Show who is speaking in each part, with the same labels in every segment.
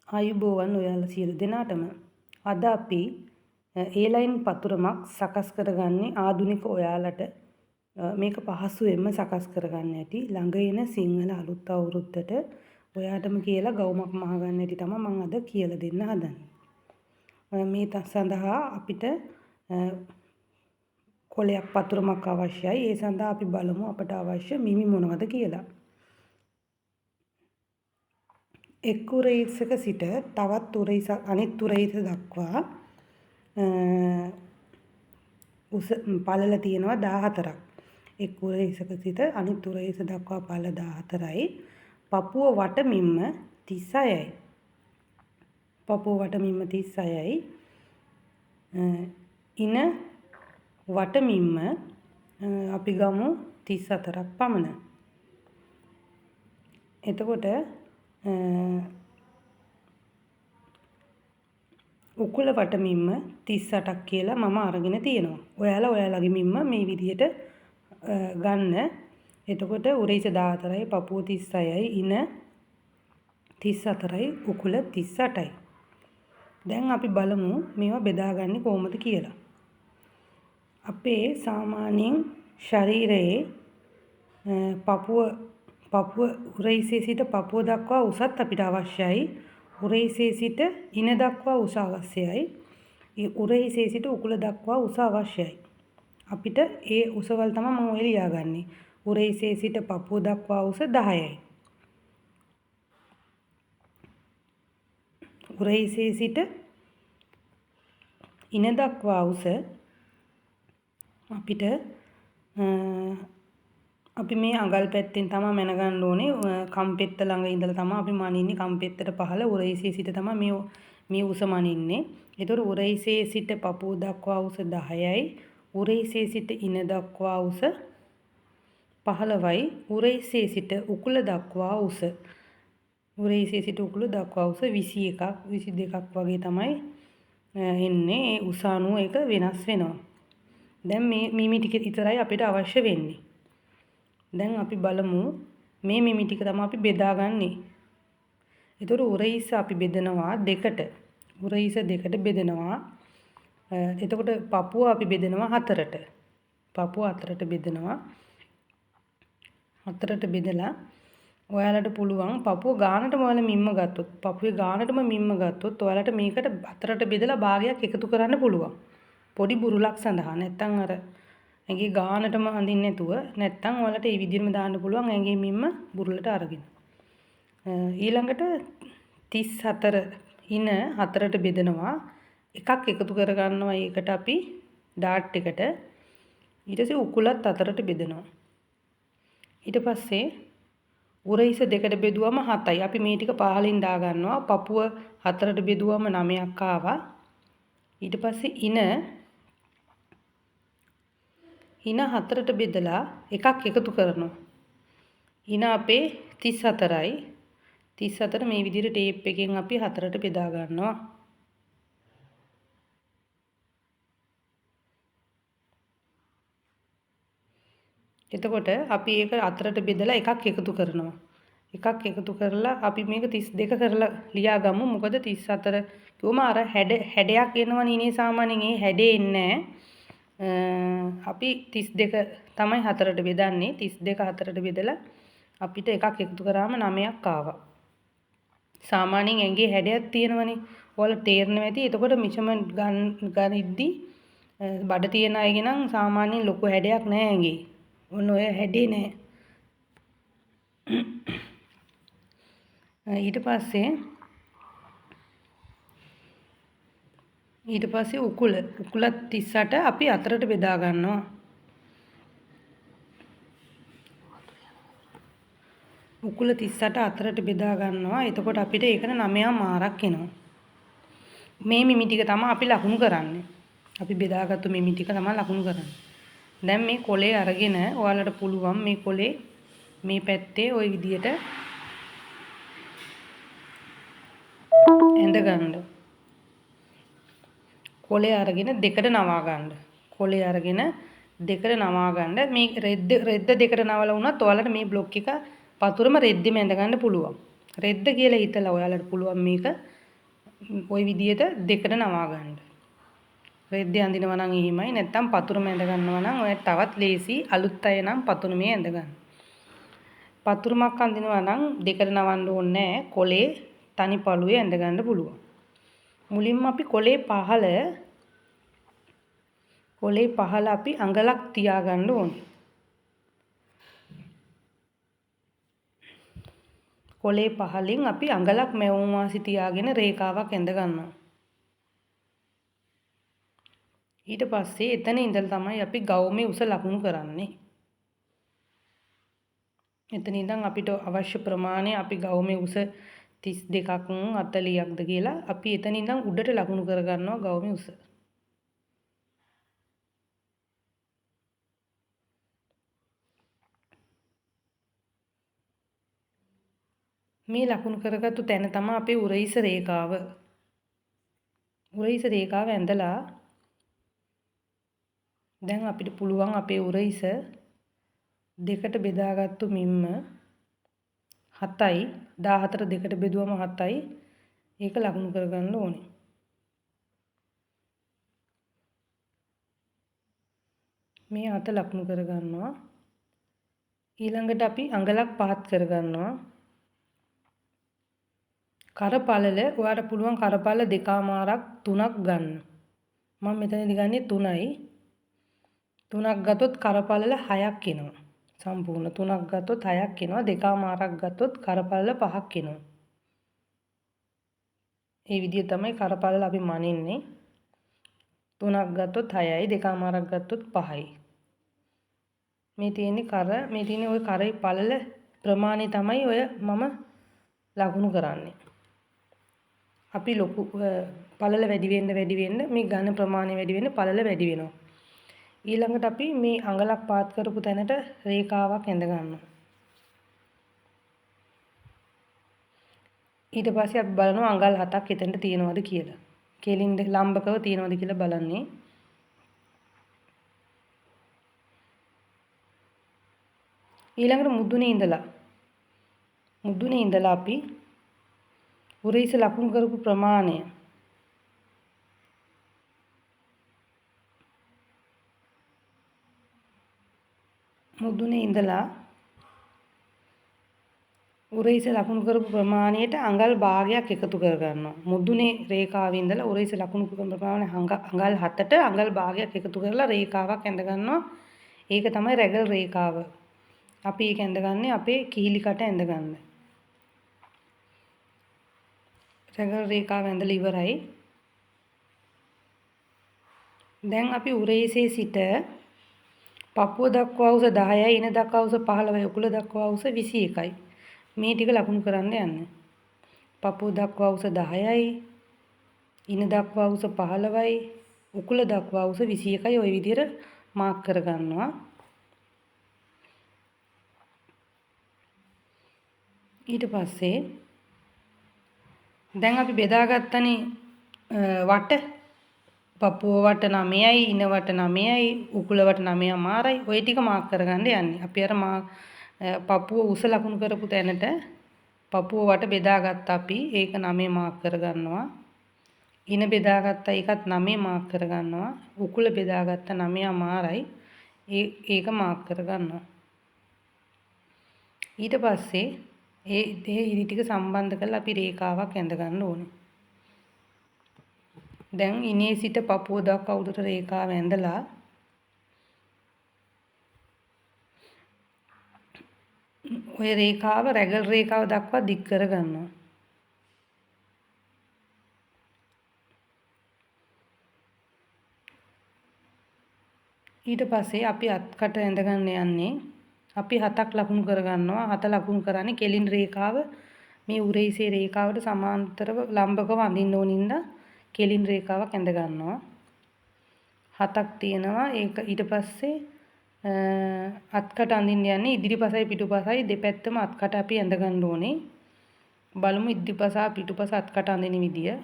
Speaker 1: ආයුබෝවන් ඔයාලා සියලු දෙනාටම. අද අපි A-line පතුරමක් සකස් කරගන්නේ ආධුනික ඔයාලට මේක පහසුවෙන්ම සකස් කරගන්න ඇති. ළඟ එන සිංහල අලුත් අවුරුද්දට ඔයාටම කියලා ගවුමක් මහගන්න ඇති තමයි මම අද කියලා දෙන්න හදන්නේ. මේ සඳහා අපිට කොලයක් පතුරමක් අවශ්‍යයි. ඒ සඳහා අපි බලමු අපට අවශ්‍ය මිමි මොනවද කියලා. එක් උරහිසක සිට තවත් අනිත් උරහිස දක්වා පළල තියෙනවා 14ක්. එක් උරහිසක සිට අනිත් උරහිස දක්වා පළල 14යි. පපුව වටමින්ම 36යි. පපුව වටමින්ම 36යි. ඉන වටමින්ම අපි ගමු 34ක් පමණ. එතකොට උකුල වටමින්ම 38ක් කියලා මම අරගෙන තියෙනවා. ඔයාලා ඔයාලගේ මින්ම මේ විදිහට ගන්න. එතකොට උරහිස 14යි, පපුව 36යි, ඉන 34යි, උකුල 38යි. දැන් අපි බලමු මේවා බෙදාගන්නේ කොහොමද කියලා. අපේ සාමාන්‍යයෙන් ශරීරයේ පපුව උරහිසේ සිට පපුව දක්වා උසත් අපිට අවශ්‍යයි. උරහිසේ සිට ඉන දක්වා උස අවශ්‍යයි. ඒ උරහිසේ සිට උකුල දක්වා උස අවශ්‍යයි. අපිට ඒ උසවල් තමයි මම ඔය ලියාගන්නේ. උරහිසේ සිට පපුව දක්වා උස 10යි. උරහිසේ සිට ඉන දක්වා උස අපිට අපි මේ අඟල් පැත්තෙන් තමයි මැනගන්න ඕනේ. කම්පෙත්ත ළඟ ඉඳලා තමයි අපි මනින්නේ. කම්පෙත්තට පහළ උරහිසේ සිට තමයි මේ උස මනින්නේ. ඒතර උරහිසේ සිට පපුව දක්වා උස 10යි. උරහිසේ සිට ඉන දක්වා උස 15යි. උරහිසේ සිට උකුල දක්වා උස උරහිසේ සිට උකුල දක්වා උස 21ක් 22ක් වගේ තමයි එන්නේ. ඒ උස අනුව ඒක වෙනස් වෙනවා. දැන් මේ මිමි ටික විතරයි අපිට අවශ්‍ය වෙන්නේ. දැන් අපි බලමු මේ මිමි ටික තමයි අපි බෙදාගන්නේ. ඒතර උරහිස අපි බෙදනවා දෙකට. උරහිස දෙකට බෙදනවා. එතකොට පපුව අපි බෙදනවා හතරට. පපුව හතරට බෙදනවා. හතරට බෙදලා ඔයාලට පුළුවන් පපුව ගානටම ඔයාලා මිම්ම ගත්තොත්, පපුවේ ගානටම මිම්ම ගත්තොත් ඔයාලට මේකට හතරට බෙදලා භාගයක් එකතු කරන්න පුළුවන්. පොඩි බුරුලක් සඳහා. නැත්තම් අර ඇඟේ ගානටම අඳින්න නැතුව නැත්තම් ඔයාලට මේ විදිහටම දාන්න පුළුවන් ඇඟේ මිම්ම බුරුලට අරගෙන. ඊළඟට 34 ඉන හතරට බෙදනවා. එකක් එකතු කරගන්නවා. ඒකට අපි ඩාට් එකට. ඊට පස්සේ උකුලත් හතරට බෙදනවා. ඊට පස්සේ උරහිස දෙකට බෙදුවම 7යි. අපි මේ ටික පහලින් දා ගන්නවා. පපුව හතරට බෙදුවම 9ක් ආවා. ඊට පස්සේ ඉන හතරට බෙදලා එකක් එකතු කරනවා. ඉන අපේ 34යි. 34 මේ විදිහට ටේප් එකෙන් අපි හතරට බෙදා ගන්නවා. එතකොට අපි ඒක හතරට බෙදලා එකක් එකතු කරනවා. එකක් එකතු කරලා අපි මේක 32 කරලා ලියා ගමු. මොකද 34 කිව්වම අර හැඩයක් එනවනේ ඉනේ සාමාන්‍යයෙන් ඒ හැඩේ එන්නේ අපි 32 තමයි හතරට බෙදන්නේ. 32 හතරට බෙදලා අපිට එකක් එකතු කරාම 9ක් ආවා. සාමාන්‍යයෙන් ඇඟේ හැඩයක් තියෙනවනේ. ඔයාලට තේරෙනවා ඇති. එතකොට මෙෂර්මන්ට් ගනිද්දි බඩ තියෙන අයගේ නම් සාමාන්‍යයෙන් ලොකු හැඩයක් නැහැ ඇඟේ. ඔන්න ඔය හැඩේ නැහැ. ඊට පස්සේ උකුලත් 38 අපි හතරට බෙදා ගන්නවා. උකුල 38 හතරට බෙදා ගන්නවා. එතකොට අපිට ඒකට 9 මාරක් එනවා. මේ මිමි ටික තමයි අපි ලකුණු කරන්නේ. අපි බෙදාගත්තු මිමි ටික තමයි ලකුණු කරන්නේ. දැන් මේ කොලේ අරගෙන ඔයාලට පුළුවන් මේ කොලේ මේ පැත්තේ ওই විදියට ඇඳ ගන්න. කොලේ අරගෙන දෙකට නවා ගන්න. කොලේ අරගෙන දෙකට නවා ගන්න. මේ රෙද්ද දෙකට නවලා වුණත් ඔයාලට මේ බ්ලොක් එක පතුරම රෙද්දෙම ඇඳ ගන්න පුළුවන්. රෙද්ද කියලා හිතලා ඔයාලට පුළුවන් මේක ওই විදියට දෙකට නවා ගන්න. රෙද්ද අඳිනවා නම් එහෙමයි. නැත්නම් පතුරුම ඇඳ ගන්නවා නම් ඔය තවත් ලේසි. අලුත් අය නම් පතුරුමේ ඇඳ ගන්න. පතුරුමක් අඳිනවා නම් දෙකට නවන්න ඕනේ නැහැ. කොලේ තනි පළුවේ ඇඳ ගන්න පුළුවන්. මුලින්ම අපි කොලේ පහළ අපි අඟලක් තියාගන්න ඕනේ. කොලේ පහලින් අපි අඟලක් මැවුම් වාසි තියාගෙන රේඛාවක් ඇඳ ගන්නවා. ඊට පස්සේ එතන ඉඳලා තමයි අපි ගවුමේ උස ලකුණු කරන්නේ. එතන ඉඳන් අපිට අවශ්‍ය ප්‍රමාණය අපි ගවුමේ උස 32ක් 40ක්ද කියලා අපි එතන ඉඳන් උඩට ලකුණු කර ගන්නවා ගවුමේ උස. මේ ලකුණු කරගත්තු තැන තමයි අපේ උරහිස රේඛාව. උරහිස රේඛාව ඇඳලා දැන් අපිට පුළුවන් අපේ උරහිස දෙකට බෙදාගත්තු මිම්ම 7යි 14 දෙකට බෙදුවම 7යි ඒක ලකුණු කරගන්න ඕනේ. මේ 7 ලකුණු කරගන්නවා. ඊළඟට අපි අඟලක් පහත් කරගන්නවා. කරපළල ඔයාලට පුළුවන් කරපළල 2මාරක් 3ක් ගන්න. මම මෙතනදී ගන්නේ 3යි. 3ක් ගත්තොත් කරපළල 6ක් එනවා. සම්පූර්ණ 3ක් ගත්තොත් 6ක් එනවා. 2මාරක් ගත්තොත් කරපළල 5ක් එනවා. මේ විදිහ තමයි කරපළල අපි මනින්නේ. 3ක් ගත්තොත් 6යි 2මාරක් ගත්තොත් 5යි. මේ තියෙන්නේ ওই කරේ පළල ප්‍රමාණය තමයි ඔය මම ලකුණු කරන්නේ. අපි ලොකු පළල වැඩි වෙන්න මේ ඝන ප්‍රමාණය වැඩි වෙන්න පළල වැඩි වෙනවා. ඊළඟට අපි මේ අඟලක් පාත් කරපු තැනට රේඛාවක් ඇඳ ගන්නවා. ඊට පස්සේ අපි බලනවා අඟල් 7ක් එතනට තියෙනවද කියලා. කෙලින්ද ලම්බකව තියෙනවද කියලා බලන්නේ. ඊළඟට මුදුනේ ඉඳලා අපි උරහිස ලකුණු කරපු ප්‍රමාණය උරහිස ලකුණු කරපු ප්‍රමාණයට අඟල් භාගයක් එකතු කර ගන්නවා. මුදුනේ රේඛාවේ ඉඳලා උරහිස ලකුණු කරපු ප්‍රමාණය අඟල් 7ට අඟල් භාගයක් එකතු කරලා රේඛාවක් ඇඳ ගන්නවා. ඒක තමයි රැගල් රේඛාව. අපි ඒක ඇඳගන්නේ අපේ කිහිලිකට ඇඳගන්න. රැගල් රේඛාව ඇඳලා ඉවරයි. දැන් අපි උරහිසේ සිට පපුව දක්වා උස 10යි, ඉන දක්වා උස 15යි, උකුල දක්වා උස 21යි. මේ ටික ලකුණු කරන්න යන්නේ. පපුව දක්වා උස 10යි, ඉන දක්වා උස 15යි, උකුල දක්වා උස 21යි. ওই විදිහට මාක් කර ගන්නවා. ඊට පස්සේ දැන් අපි බෙදාගත්තනේ වට පපුව වට 9යි, ඉන වට 9යි, උකුල වට 9මාරයි. ওই ටික මාක් කරගන්න යන්නේ. අපි අර පපුව උස ලකුණු කරපු තැනට පපුව වට බෙදාගත්ත අපි ඒක 9 මාක් කරගන්නවා. ඉන බෙදාගත්ත ඒකත් 9 මාක් කරගන්නවා. උකුල බෙදාගත්ත 9මාරයි. ඒක මාක් කරගන්නවා. ඊට පස්සේ ඒ ඉරි ටික සම්බන්ධ කරලා අපි රේඛාවක් ඇඳ ගන්න ඕනේ. දැන් ඉනේ සිට පපුව දක්වා උඩට රේඛාව ඇඳලා ඔය රේඛාව රැගල් රේඛාව දක්වා දික් කර ගන්නවා. ඊට පස්සේ අපි අත්කට ඇඳ ගන්න යන්නේ. අපි 7ක් ලකුණු කර ගන්නවා. 7 ලකුණු කරන්නේ කෙලින් රේඛාව මේ උරහිසේ රේඛාවට සමාන්තරව ලම්බකව අඳින්න ඕනින්ද කෙලින් රේඛාවක් ඇඳ ගන්නවා. 7ක් තියෙනවා. ඒක ඊට පස්සේ අත්කට අඳින්න යන්නේ ඉදිරිපසයි පිටුපසයි දෙපැත්තම අත්කට අපි ඇඳ ගන්න ඕනේ. බලමු ඉදිරිපස පිටුපස අත්කට අඳින විදිය.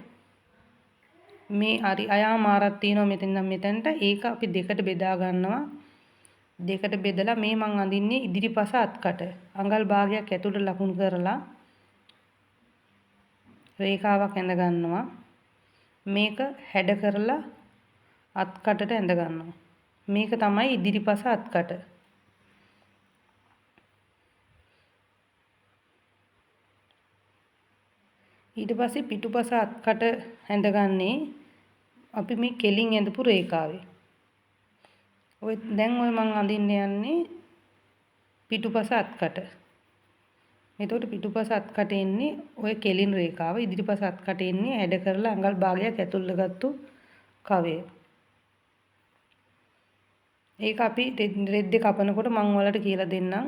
Speaker 1: මේ හරි අයාමාරක් තියෙනවා මෙතෙන් නම් මෙතනට. ඒක අපි දෙකට බෙදා ගන්නවා. දෙකට බෙදලා මේ මං අඳින්නේ ඉදිරිපස අත්කට. අඟල් භාගයක් ඇතුළට ලකුණු කරලා රේඛාවක් ඇඳ ගන්නවා. මේක හැඩ කරලා අත්කටට ඇඳ ගන්නවා. මේක තමයි ඉදිරිපස අත්කට. ඊට පස්සේ පිටුපස අත්කට ඇඳගන්නේ අපි මේ කෙලින් ඇඳපු රේඛාවේ. දැන් මං අඳින්න යන්නේ පිටුපස අත්කට. එතකොට පිටුපස අත්කට එන්නේ ඔය කෙලින් රේඛාව, ඉදිරිපස අත්කට එන්නේ හැඩ කරලා අඟල් භාගයක් ඇතුළට ගත්තු කවය. ඒක අපි රෙද්දේ කපනකොට මං ඔයාලට කියලා දෙන්නම්.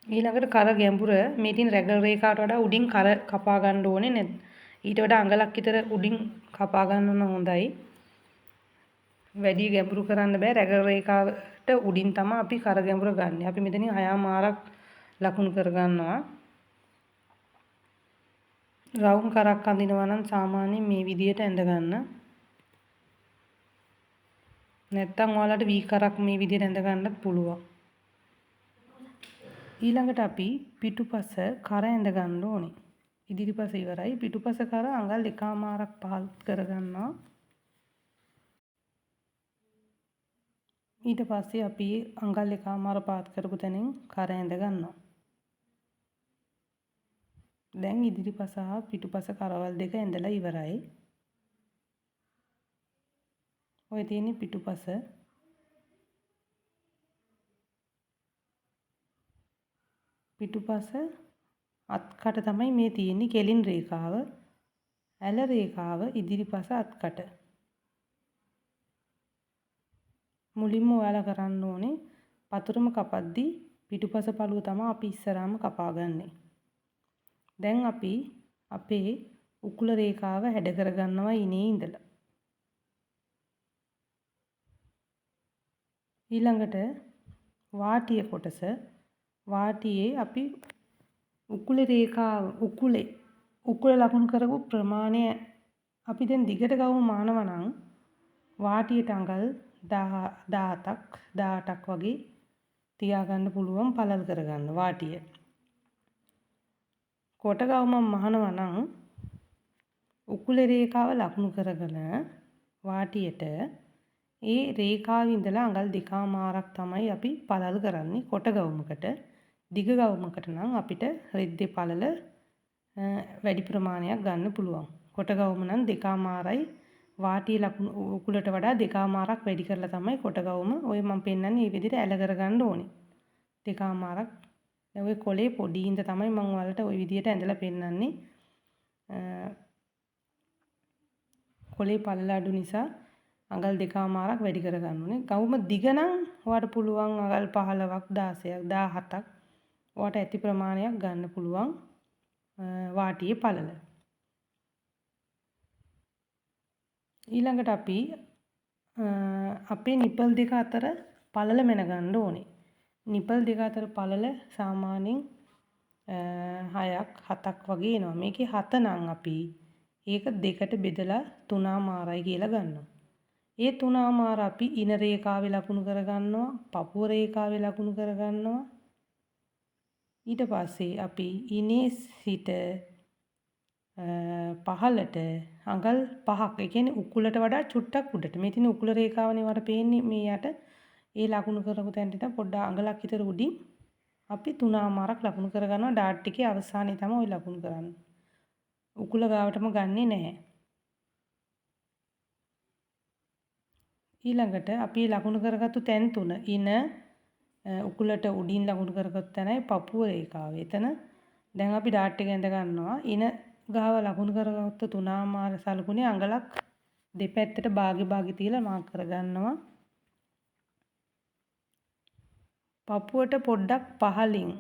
Speaker 1: ඊළඟට කර ගැඹුර මේ තියෙන රැගල් රේඛාවට වඩා උඩින් කර කපා ගන්න ඕනේ නැත්. ඊට වඩා අඟලක් විතර උඩින් කපා ගන්න ඕන හොඳයි. වැඩි ගැඹුරු කරන්න බෑ. රැගල් රේඛාවට උඩින් තමයි අපි කර ගැඹුර ගන්න. අපි මෙතනින් 6මාරක් ලකුණු කර ගන්නවා. රවුම් කරක් අඳිනවා නම් සාමාන්‍යයෙන් මේ විදියට ඇඳ ගන්න. නැත්තම් ඔයාලට වී කරක් මේ විදියට ඇඳ ගන්නත් පුළුවන්. ඊළඟට අපි පිටුපස කර ඇඳ ගන්න ඕනේ. ඉදිරිපස ඉවරයි. පිටුපස කර අඟල් 1මාරක් පහත් කර ගන්නවා. ඊට පස්සේ අපි අඟල් 1මාර පාත් කරපු තැනින් කර ඇඳ ගන්නවා. දැන් ඉදිරිපස හා පිටුපස කරවල් දෙක ඇඳලා ඉවරයි. ඔය තියෙන්නේ පිටුපස. පිටුපස අත්කට තමයි මේ තියෙන්නේ කෙලින් රේඛාව. ඇල රේඛාව ඉදිරිපස අත්කට. මුලින්ම ඔයාලා කරන්න ඕනේ පතුරම කපද්දී පිටුපස පළුව තමයි අපි ඉස්සරහම කපාගන්නේ. දැන් අපි අපේ උකුල රේඛාව හැඩ කරගන්නවා ඉනේ ඉඳලා. ඊළඟට වාටිය කොටස වාටියේ අපි උකුල රේඛාව උකුල ලකුණු කරපු ප්‍රමාණය අපි දැන් දිගට ගවමු මානවා නම් වාටියට අඟල් 17ක් වගේ තියාගන්න පුළුවන් පළල් කරගන්න වාටිය. කොට ගවම මහනවා නම් උකුල රේඛාව ලකුණු කරගෙන වාටියට ඒ රේඛාවේ ඉඳලා අඟල් 2මාරක් තමයි අපි පළල් කරන්නේ කොට ගවමකට. දිග ගවමකට නම් අපිට රෙද්දේ පළල වැඩි ප්‍රමාණයක් ගන්න පුළුවන්. කොට ගවම නම් 2මාරයි වාටිය ලකුණු උකුලට වඩා 2මාරක් වැඩි කරලා තමයි කොට ගවම ඔය මම පෙන්නන්නේ මේ විදිහට ඇල කරගන්න ඕනේ. 2මාරක්. දැන් ඔය කොලේ පොඩි ඉඳ තමයි මම ඔයාලට ওই විදිහට ඇඳලා පෙන්නන්නේ. කොලේ පළල අඩු නිසා අඟල් 2මාරක් වැඩි කරගන්න ඕනේ. ගවම දිග නම් ඔයාලට පුළුවන් අඟල් 15ක් 16ක් 17ක් ඔයාලට ඇති ප්‍රමාණයක් ගන්න පුළුවන් වාටියේ පළල. ඊළඟට අපි අපේ නිපල් දෙක අතර පළල මැන ගන්න ඕනේ. නිපල් දෙක අතර පළල සාමාන්‍යයෙන් 6ක් 7ක් වගේ එනවා. මේකේ 7 නම් අපි ඒක දෙකට බෙදලා 3මාරයි කියලා ගන්නවා. ඒ 3මාර අපි ඉන රේඛාවේ ලකුණු කරගන්නවා, පපුව රේඛාවේ ලකුණු කරගන්නවා. ඊට පස්සේ අපි ඉනේ සිට පහළට අඟල් 5ක්. ඒ කියන්නේ උකුලට වඩා චුට්ටක් උඩට. මේ තියෙන උකුල රේඛාවනේ වට පේන්නේ මේ යට. ඒ ලකුණු කරපු තැනට පොඩ්ඩක් අඟලක් විතර උඩින් අපි 3මාරක් ලකුණු කරගන්නවා. ඩාට් එකේ අවසානයේ තමයි ওই ලකුණු කරන්නේ. උකුල ගාවටම ගන්නෙ නැහැ. ඊළඟට අපි ලකුණු කරගත්තු තැන් තුන ඉන උකුලට උඩින් ලකුණු කරගත්තු තැනයි පපුව රේඛාව. එතන දැන් අපි ඩාට් එක ඇඳ ගන්නවා. ඉන ගාව ලකුණු කරගත්තු 3මාර සලකුණේ අඟලක් දෙපැත්තට භාගි තියලා මාක් කරගන්නවා. පපුවට පොඩ්ඩක් පහලින්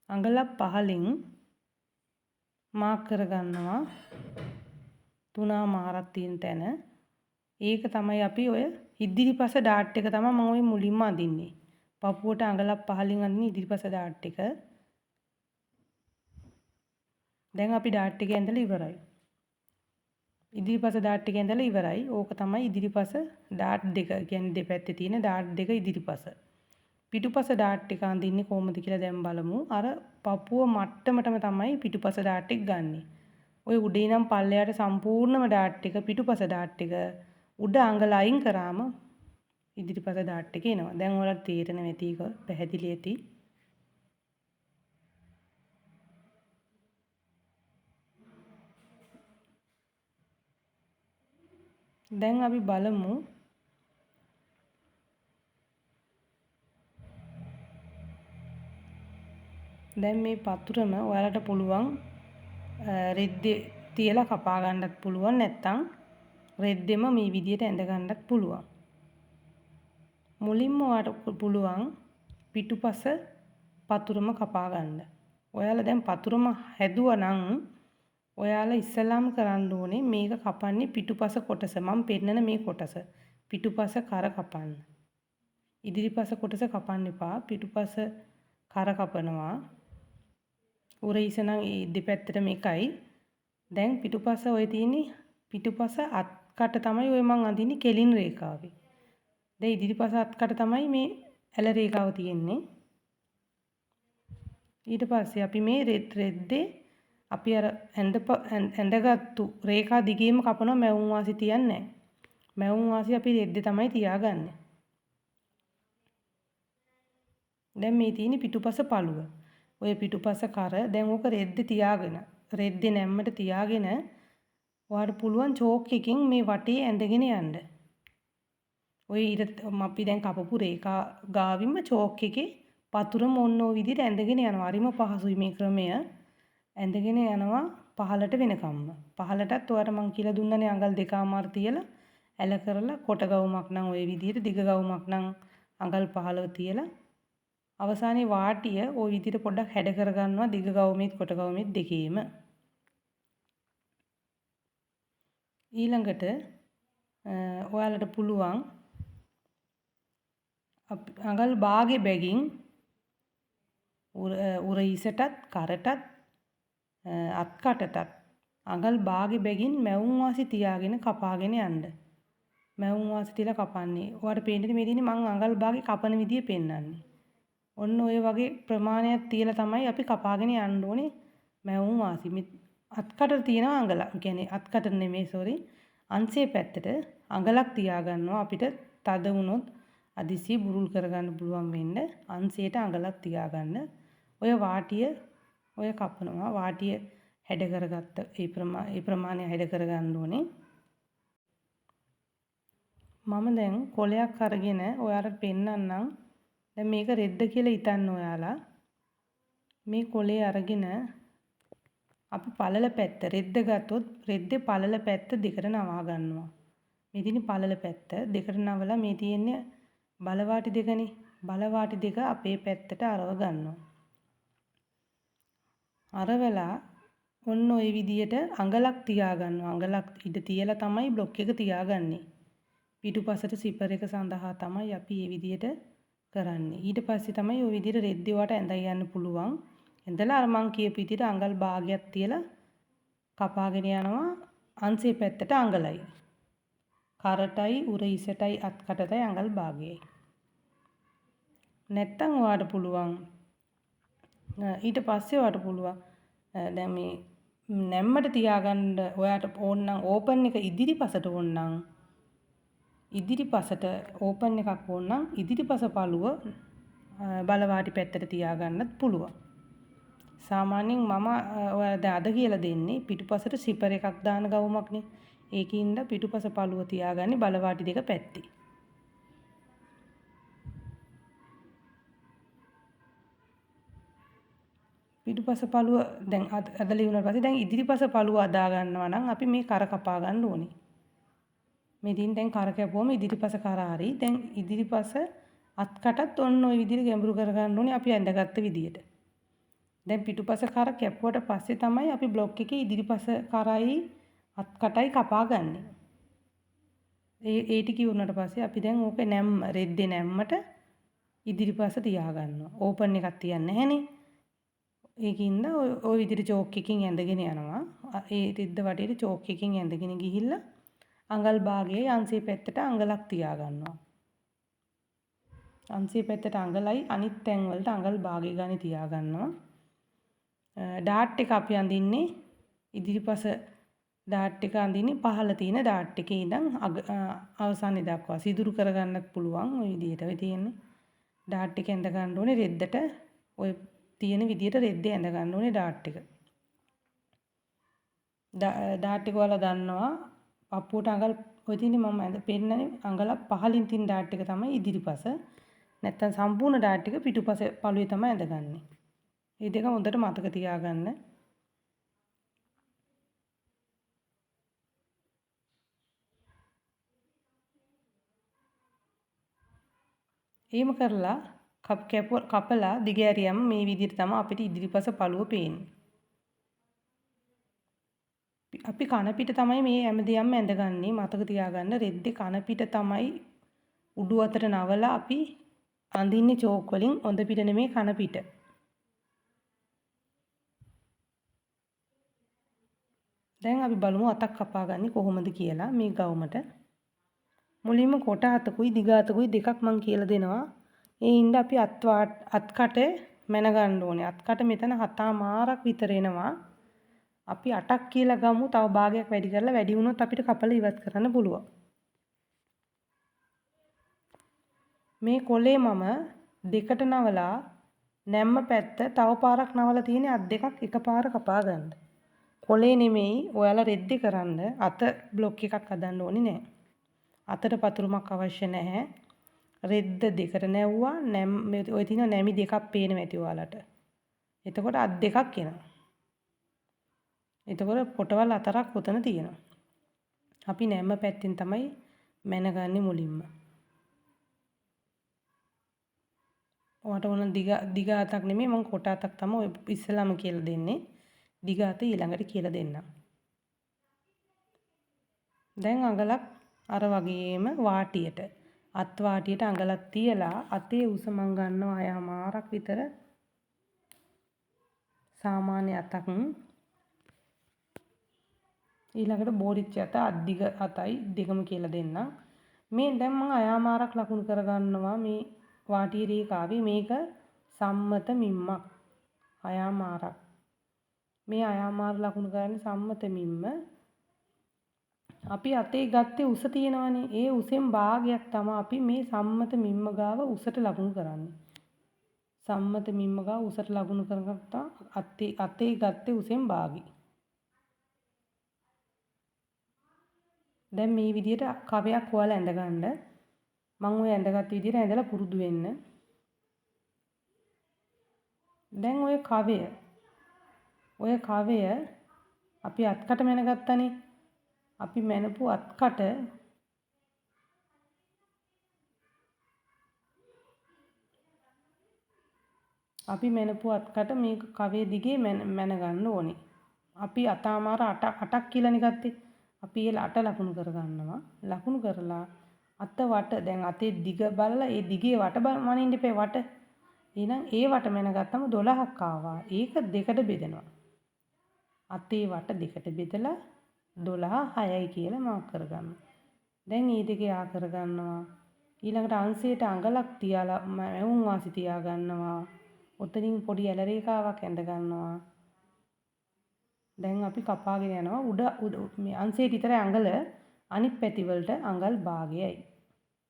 Speaker 1: අඟලක් පහලින් මාක් කරගන්නවා 3මාරක් තියෙන තැන. ඒක තමයි අපි ඔය ඉදිරිපස ඩාට් එක තමයි මම ඔය මුලින්ම අඳින්නේ. පපුවට අඟලක් පහලින් අඳින ඉදිරිපස ඩාට් එක. දැන් අපි ඩාට් එක ඇඳලා ඉවරයි. ඉදිරිපස ඩාට් එක ඇඳලා ඉවරයි. ඕක තමයි ඉදිරිපස ඩාට් දෙක. කියන්නේ දෙපැත්තේ තියෙන ඩාට් දෙක ඉදිරිපස. පිටුපස ඩාට් එක අඳින්නේ කොහොමද කියලා දැන් බලමු. අර පපුව මට්ටමටම තමයි පිටුපස ඩාට් එක ගන්නෙ. ඔය උඩේ නම් පල්ලෙහාට සම්පූර්ණම ඩාට් ටික පිටුපස ඩාට් ටික උඩ අඟල අයින් කරාම ඉදිරිපස ඩාට් ටික එනවා. දැන් ඔයාලට තේරෙනවා ඇති ඒක පැහැදිලි ඇති. දැන් අපි බලමු දැන් මේ පතුරම ඔයාලට පුළුවන් රෙද්දේ තියලා කපා ගන්නත් පුළුවන් නැත්නම් රෙද්දෙම මේ විදියට ඇඳ ගන්නත් පුළුවන්. මුලින්ම ඔයාලට පුළුවන් පිටුපස පතුරම කපා ගන්න. ඔයාලා දැන් පතුරම හැදුවා නම් ඔයාලා ඉස්සලාම කරන්න ඕනේ මේක කපන්නේ පිටුපස කොටස. මම පෙන්නන මේ කොටස. පිටුපස කර කපන්න. ඉදිරිපස කොටස කපන්න එපා. පිටුපස කර කපනවා. උරහිස නම් දෙපැත්තටම එකයි. දැන් පිටුපස ඔය තියෙන්නේ පිටුපස අත්කට තමයි ඔය මං අඳින්නේ කෙලින් රේඛාවේ. දැන් ඉදිරිපස අත්කට තමයි මේ ඇල රේඛාව තියෙන්නේ. ඊට පස්සේ අපි මේ රෙද්දේ අපි අර ඇඳගත්තු රේඛා දිගේම කපනවා මැවුම් වාසි තියන්නේ නැහැ. මැවුම් වාසි අපි රෙද්දේ තමයි තියාගන්නේ. දැන් මේ තියෙන්නේ පිටුපස පළුව. ඔය පිටුපස කර දැන් ඕක රෙද්දේ තියාගෙන රෙද්දේ නැම්මට තියාගෙන ඔයාලට පුළුවන් චෝක් එකකින් මේ වටේ ඇඳගෙන යන්න. ඔය අපි දැන් කපපු රේඛා ගාවින්ම චෝක් එකේ පතුරම ඔන්න ඔය විදිහට ඇඳගෙන යනවා. හරිම පහසුයි මේ ක්‍රමය. ඇඳගෙන යනවා පහලට වෙනකම්ම. පහලටත් ඔයාලට මං කියලා දුන්නනේ අඟල් දෙකමාර තියලා ඇල කරලා කොට ගවුමක් නම් ඔය විදිහට දිග ගවුමක් නම් අඟල් 15 තියලා අවසානයේ වාටිය ওই විදිහට පොඩ්ඩක් හැඩ කරගන්නවා දිග ගවුමෙත් කොට ගවුමෙත් දෙකේම. ඊළඟට ඔයාලට පුළුවන් අඟල් භාගේ බැගින් උරහිසටත් කරටත් අත්කටටත් අඟල් භාගේ බැගින් මැවුම් වාසි තියාගෙන කපාගෙන යන්න. මැවුම් වාසි තියලා කපන්නේ. ඔයාලට පේන්නේ මේ දිනේ මං අඟල් භාගේ කපන විදිය පෙන්නන්නේ. ඔන්න ඔය වගේ ප්‍රමාණයක් තියලා තමයි අපි කපාගෙන යන්න ඕනේ මැවුම් වාසි. අත්කට තියෙනවා අඟලක්. කියන්නේ අත්කට නෙමෙයි සෝරි. අංශයේ පැත්තට අඟලක් තියාගන්නවා අපිට තද වුණොත් අදිසිය බුරුල් කරගන්න පුළුවන් වෙන්න අංශයට අඟලක් තියාගන්න. ඔය වාටිය ඔය කපනවා. වාටිය හැඩ කරගත්ත ඒ ප්‍රමාණය හැඩ කරගන්න ඕනේ. මම දැන් කොලයක් අරගෙන ඔයාලට පෙන්නන්නම්. දැන් මේක රෙද්ද කියලා හිතන්න ඔයාලා. මේ කොලේ අරගෙන අපි පළල පැත්ත රෙද්ද ගත්තොත් රෙද්දේ පළල පැත්ත දෙකට නවා ගන්නවා. මේ තියෙන්නේ පළල පැත්ත දෙකට නවලා මේ තියෙන්නේ බලවාටි දෙකනේ. බලවාටි දෙක අපේ පැත්තට අරව ගන්නවා. අරවලා ඔන්න ඔය විදියට අඟලක් තියා ගන්නවා. අඟලක් ඉඳ තියලා තමයි බ්ලොක් එක තියාගන්නේ. පිටුපසට සිපර් එක සඳහා තමයි අපි මේ විදියට කරන්නේ. ඊට පස්සේ තමයි ওই විදිහට රෙද්දේ වට ඇඳලා යන්න පුළුවන්. ඇඳලා අර මං කියපු විදිහට අඟල් භාගයක් තියලා කපාගෙන යනවා අංශේ පැත්තට අඟලයි. කරටයි උරහිසටයි අත්කටටයි අඟල් භාගයයි. නැත්තම් ඔයාලට පුළුවන් ඊට පස්සේ ඔයාලට පුළුවන් දැන් මේ නැම්මට තියාගන්න ඔයාලට ඕන නම් ඕපන් එක ඉදිරිපසට ඕන නම් ඉදිරිපසට ඕපන් එකක් ඕන නම් ඉදිරිපස පළුව බලවාටි පැත්තට තියාගන්නත් පුළුවන්. සාමාන්‍යයෙන් මම ඔයාලට අද කියලා දෙන්නේ පිටුපසට සිපර් එකක් දාන ගවුමක්නේ. ඒකින්ද පිටුපස පළුව තියාගන්නේ බලවාටි දෙක පැත්තේ. පිටුපස පළුව දැන් අදලා ඉවරන පස්සේ දැන් ඉදිරිපස පළුව අදා ගන්නවා නම් අපි මේ කර කපා ගන්න ඕනේ. මෙදින් දැන් කර කැපුවම ඉදිරිපස කරාරි. දැන් ඉදිරිපස අත්කටත් ඔන්න ඔය විදිහට ගැඹුරු කර ගන්න ඕනේ අපි ඇඳගත්ත විදිහට. දැන් පිටුපස කර කැපුවට පස්සේ තමයි අපි බ්ලොක් එකේ ඉදිරිපස කරයි අත්කටයි කපා ගන්නෙ. ඒ ටික ඉවරනට පස්සේ අපි දැන් ඕකේ නැම්ම රෙද්දේ නැම්මට ඉදිරිපස තියා ගන්නවා. ඕපන් එකක් තියන්නේ නැහනේ. ඒකින්ද ওই විදිහට චෝක් එකකින් ඇඳගෙන යනවා. ඒ රෙද්ද වටේට චෝක් එකකින් ඇඳගෙන ගිහිල්ලා අඟල් භාගයේ අංශයේ පැත්තට අඟලක් තියා ගන්නවා. අංශයේ පැත්තට අඟලයි අනිත් තැන් වලට අඟල් භාගය ගානේ තියා ගන්නවා. ඩාට් එක අපි අඳින්නේ ඉදිරිපස ඩාට් එක අඳින්නේ පහළ තියෙන ඩාට් එකේ ඉඳන් අවසානයේ දක්වා සිදුරු කරගන්නත් පුළුවන් ওই විදිහට. ඔය තියෙන්නේ ඩාට් එක ඇඳ ගන්න ඕනේ රෙද්දට. ඔය තියෙන විදිහට රෙද්දේ ඇඳ ගන්න ඕනේ ඩාට් එක. ඩාට් එක ඔයාලා දන්නවා පපුවට අඟල් ඔය තියෙන්නේ මම ඇඳ පෙන්නන්නේ අඟල පහලින් තියෙන ඩාට් එක තමයි ඉදිරිපස. නැත්තම් සම්පූර්ණ ඩාට් එක පිටුපස පළුවේ තමයි ඇඳගන්නේ. මේ දෙක හොඳට මතක තියාගන්න. එහෙම කරලා කපලා දිගෑරියම මේ විදිහට තමයි අපිට ඉදිරිපස පළුව පේන්නේ. අපි කන පිට තමයි මේ හැමදේම ඇඳගන්නේ. මතක තියාගන්න රෙද්දේ කන පිට තමයි උඩු අතට නවලා අපි අඳින්නේ චෝක් වලින් හොඳ පිට නෙමේ කන පිට. දැන් අපි බලමු අතක් කපාගන්නේ කොහොමද කියලා මේ ගවුමට. මුලින්ම කොට අතකුයි දිග අතකුයි දෙකක් මම කියලා දෙනවා. ඒ හින්දා අපි අත්කට මැන ගන්න ඕනේ. අත්කට මෙතන 7මාරක් විතර එනවා. අපි 8ක් කියලා ගමු. තව භාගයක් වැඩි කරලා වැඩි වුණොත් අපිට කපලා ඉවත් කරන්න පුළුවන්. මේ කොලේ මම දෙකට නවලා නැම්ම පැත්ත තව පාරක් නවලා තියෙන අත් දෙකක් එකපාර කපා ගන්න. කොලේ නෙමෙයි ඔයාලා රෙද්දේ කරන්න අත බ්ලොක් එකක් හදන්න ඕනේ නැහැ. අතට පතුරුමක් අවශ්‍ය නැහැ. රෙද්ද දෙකට නැව්වා ඔය තියෙන නැමි දෙකක් පේනවා ඇති ඔයාලට. එතකොට අත් දෙකක් එනවා. එතකොට පොටවල් 4ක් උතන තියෙනවා. අපි නැම්ම පැත්තෙන් තමයි මැනගන්නේ මුලින්ම. ඔයාට ඕන දිග අතක් නෙමෙයි මම කොට අතක් තමයි ඉස්සෙල්ලාම කියලා දෙන්නේ. දිග අත ඊළඟට කියලා දෙන්නම්. දැන් අඟලක් අර වගේම වාටියට අත් වාටියට අඟලක් තියලා අතේ උස මං ගන්නවා 6මාරක් විතර සාමාන්‍ය අතක්. ඊළඟට බෝරිච්ච අත අද්දිග අතයි දෙකම කියලා දෙන්නම්. මේ දැන් මම 6මාරක් ලකුණු කරගන්නවා මේ වාටිය රේඛාවේ. මේක සම්මත මිම්මක් 6මාරක්. මේ 6මාර ලකුණු කරන්නේ සම්මත මිම්ම. අපි අතේ ගත්තේ උස තියෙනවනේ. ඒ උසෙන් භාගයක් තමයි අපි මේ සම්මත මිම්ම ගාව උසට ලකුණු කරන්නේ. සම්මත මිම්ම ගාව උසට ලකුණු කරගත්තා අතේ ගත්තේ උසෙන් භාගي. දැන් මේ විදිහට කවයක් හොයලා ඇඳ ගන්න. මම ඔය ඇඳගත් විදිහට ඇඳලා පුරුදු වෙන්න. දැන් ඔය කවය අපි අත්කට මැනගත්තානේ. අපි මැනපු අත්කට මේ කවේ දිගේ මැන ගන්න ඕනේ. අපි අතමාර 8ක් කියලානේ ගත්තේ. අපි ඒ 8 ලකුණු කරගන්නවා. ලකුණු කරලා අත වට දැන් අතේ දිග බලලා ඒ දිගේ වට මනින්න ඉපේ වට. එහෙනම් ඒ වට මැනගත්තම 12ක් ආවා. ඒක දෙකට බෙදෙනවා. අතේ වට දෙකට බෙදලා 12 6යි කියලා මාක් කරගන්න. දැන් මේ දෙකේ ආ කරගන්නවා. ඊළඟට අංශයට අඟලක් තියලා මැවුම් වාසි තියා ගන්නවා. ඔතනින් පොඩි ඇල රේඛාවක් ඇඳ ගන්නවා. දැන් අපි කපාගෙන යනවා උඩ මේ අංශයට විතරයි අඟල අනිත් පැති වලට අඟල් භාගයයි.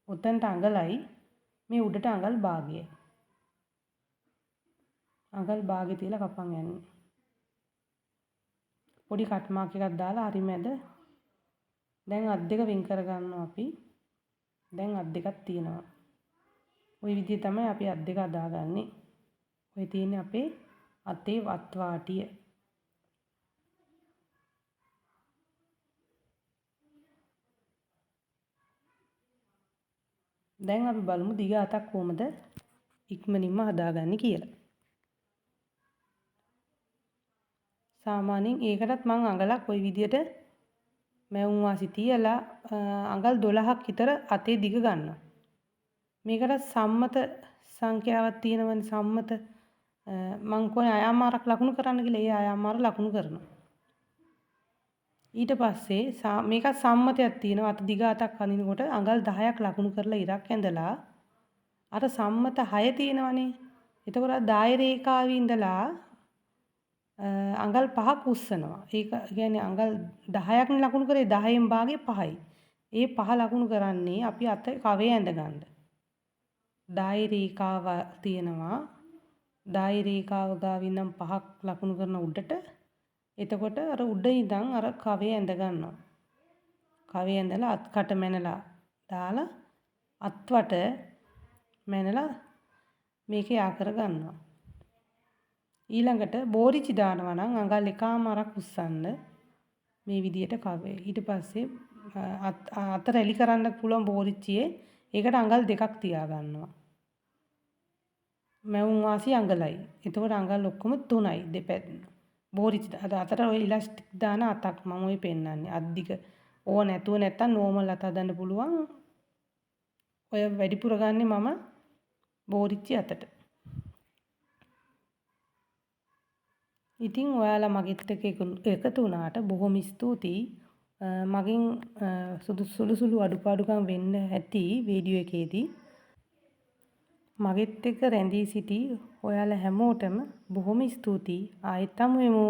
Speaker 1: උතන්ට අඟලයි මේ උඩට අඟල් භාගයයි. අඟල් භාගෙ තියලා කපන් යන්නේ. පොඩි කට් මාක් එකක් දාලා හරි මැද දැන් අත් දෙක වෙන් කර ගන්නවා අපි. දැන් අත් දෙකක් තියෙනවා. ওই විදිහ තමයි අපි අත් දෙක හදාගන්නේ. ඔය තියෙන්නේ අපේ අතේ වත් වාටිය. දැන් අපි බලමු දිග අතක් කොහමද ඉක්මනින්ම හදාගන්නේ කියලා. සාමාන්‍යයෙන් ඒකටත් මම අඟලක් ওই විදියට මැවුම් වාසි තියලා අඟල් 12ක් විතර අතේ දිග ගන්නවා. මේකට සම්මත සංඛ්‍යාවක් තියෙනවනේ සම්මත මං කොහේ අයමාරක් ලකුණු කරන්න කියලා ඒ අයමාර ලකුණු කරනවා. ඊට පස්සේ මේක සම්මතයක් තියෙනවා. අත දිග අතක් අඳිනකොට අඟල් 10ක් ලකුණු කරලා ඉරක් ඇඳලා අර සම්මත 6 තියෙනවනේ. එතකොට දාය රේඛාවේ ඉඳලා අඟල් 5ක් උස්සනවා. ඒක කියන්නේ අඟල් 10ක්නේ ලකුණු කරේ 10න් භාගේ 5යි. ඒ 5 ලකුණු කරන්නේ අපි අත කවේ ඇඳ ගන්න. දායි රේඛාව තියෙනවා. දායි රේඛාව ගාවින් නම් 5ක් ලකුණු කරන උඩට. එතකොට අර උඩ ඉඳන් අර කවේ ඇඳ ගන්නවා. කවේ ඇඳලා අත්කට මැනලා දාලා අත්වට මැනලා මේක යා කර ගන්නවා. ඊළඟට බෝරිචි දානවා නම් අඟල් 1මාරක් උස්සන්න මේ විදියට කවේ. ඊට පස්සේ අත රැලි කරන්න පුළුවන් බෝරිච්චියේ ඒකට අඟල් 2ක් තියා ගන්නවා. මැවුම් වාසි අඟලයි. එතකොට අඟල් ඔක්කොම 3යි දෙපැත්ත. බෝරිචි අතට ඔය ඉලාස්ටික් දාන අතක් මම ඔය පෙන්නන්නේ. අද්දික ඕව නැතුව නැත්තම් නෝමල් අත හදන්න පුළුවන්. ඔය වැඩිපුර ගන්නෙ මම බෝරිච්චි අතට. ඉතින් ඔයාලා මගෙත් එක්ක එකතු වුණාට බොහොම ස්තුතියි. මගෙන් සුළු සුළු අඩුපාඩුකම් වෙන්න ඇති වීඩියෝ එකේදී. මගෙත් එක්ක රැඳී සිටි ඔයාලා හැමෝටම බොහොම ස්තුතියි. ආයෙත් හමු වෙමු.